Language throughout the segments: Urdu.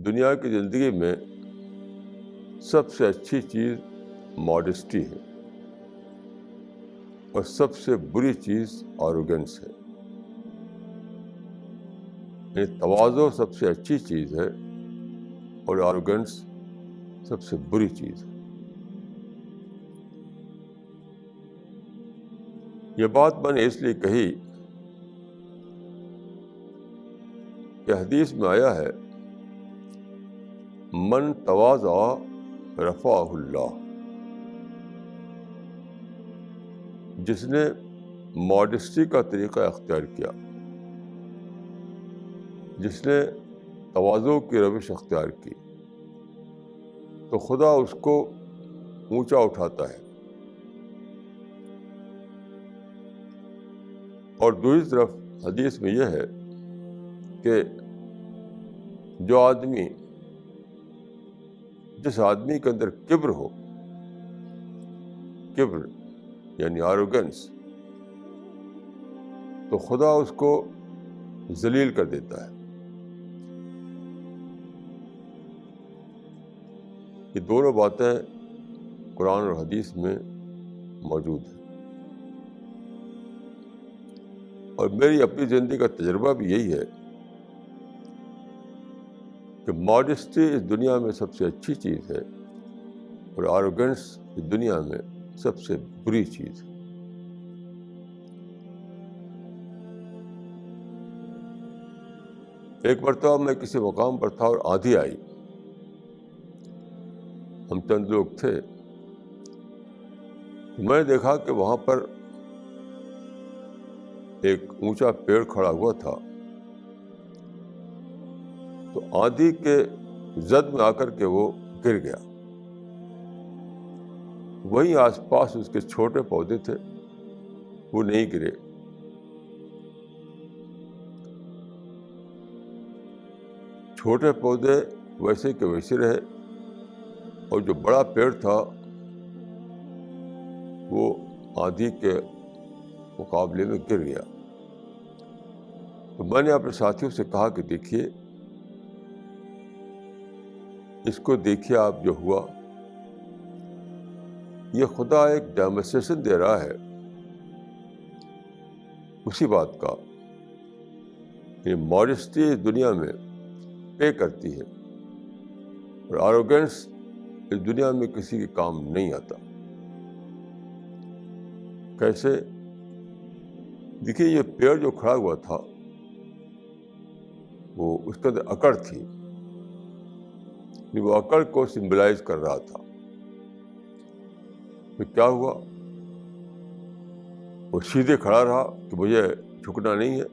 دنیا کی زندگی میں سب سے اچھی چیز ماڈسٹی ہے اور سب سے بری چیز آروگنس ہے. یعنی تواضع سب سے اچھی چیز ہے اور آروگنس سب سے بری چیز ہے. یہ بات میں نے اس لیے کہی کہ حدیث میں آیا ہے من تواضع رفعہ اللہ. جس نے ماڈسٹی کا طریقہ اختیار کیا، جس نے تواضع کی روش اختیار کی، تو خدا اس کو اونچا اٹھاتا ہے. اور دوسری طرف حدیث میں یہ ہے کہ جس آدمی کے اندر کبر ہو، کبر یعنی آروگنس، تو خدا اس کو ذلیل کر دیتا ہے. یہ دونوں باتیں قرآن اور حدیث میں موجود ہیں. اور میری اپنی زندگی کا تجربہ بھی یہی ہے کہ ماڈسٹی اس دنیا میں سب سے اچھی چیز ہے اور آروگنس اس دنیا میں سب سے بری چیز ہے. ایک مرتبہ میں کسی مقام پر تھا اور آندھی آئی. ہم چند لوگ تھے. میں نے دیکھا کہ وہاں پر ایک اونچا پیڑ کھڑا ہوا تھا، تو آندھی کے زد میں آ کر کے وہ گر گیا. وہیں آس پاس اس کے چھوٹے پودے تھے، وہ نہیں گرے. چھوٹے پودے ویسے کے ویسے رہے اور جو بڑا پیڑ تھا وہ آندھی کے مقابلے میں گر گیا. تو میں نے اپنے ساتھیوں سے کہا کہ دیکھیے، اس کو دیکھیے آپ جو ہوا، یہ خدا ایک ڈیمونسٹریشن دے رہا ہے اسی بات کا. یہ ماڈسٹی اس دنیا میں پے کرتی ہے اور آروگنس اس دنیا میں کسی کے کام نہیں آتا. کیسے؟ دیکھیے، یہ پیڑ جو کھڑا ہوا تھا وہ اس کے اندر اکڑ تھی، وہ اکڑ کو سمبلائز کر رہا تھا. تو کیا ہوا؟ وہ سیدھے کھڑا رہا کہ مجھے جھکنا نہیں ہے.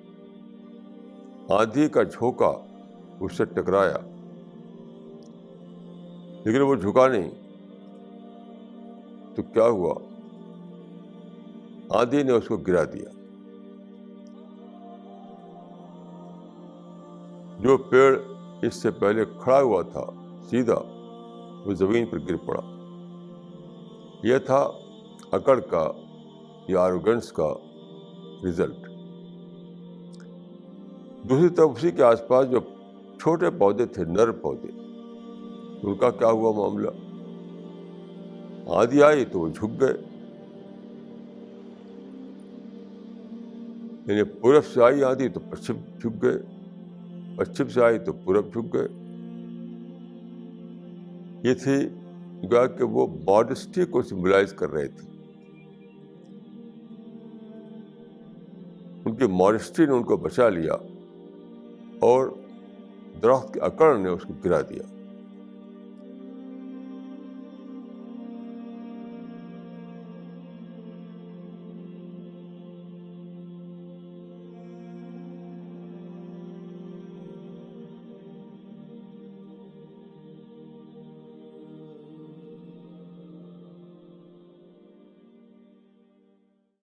آندھی کا جھونکا اس سے ٹکرایا لیکن وہ جھکا نہیں. تو کیا ہوا؟ آندھی نے اس کو گرا دیا. جو پیڑ اس سے پہلے کھڑا ہوا تھا سیدھا، وہ زمین پر گر پڑا. یہ تھا اکڑ کا یا آروگنس کا رزلٹ. دوسری طرف اسی کے آس پاس جو چھوٹے پودے تھے، نر پودے، ان کا کیا ہوا معاملہ؟ آندھی آئی تو وہ جھک گئے. یعنی پورب سے آئی آندھی تو پچھم جھک گئے، پچھم سے آئی تو پورب جھک گئے. یہ تھی گویا کہ وہ ماڈسٹی کو سمبلائز کر رہے تھے. ان کی ماڈسٹی نے ان کو بچا لیا اور درخت کے اکڑ نے اس کو گرا دیا.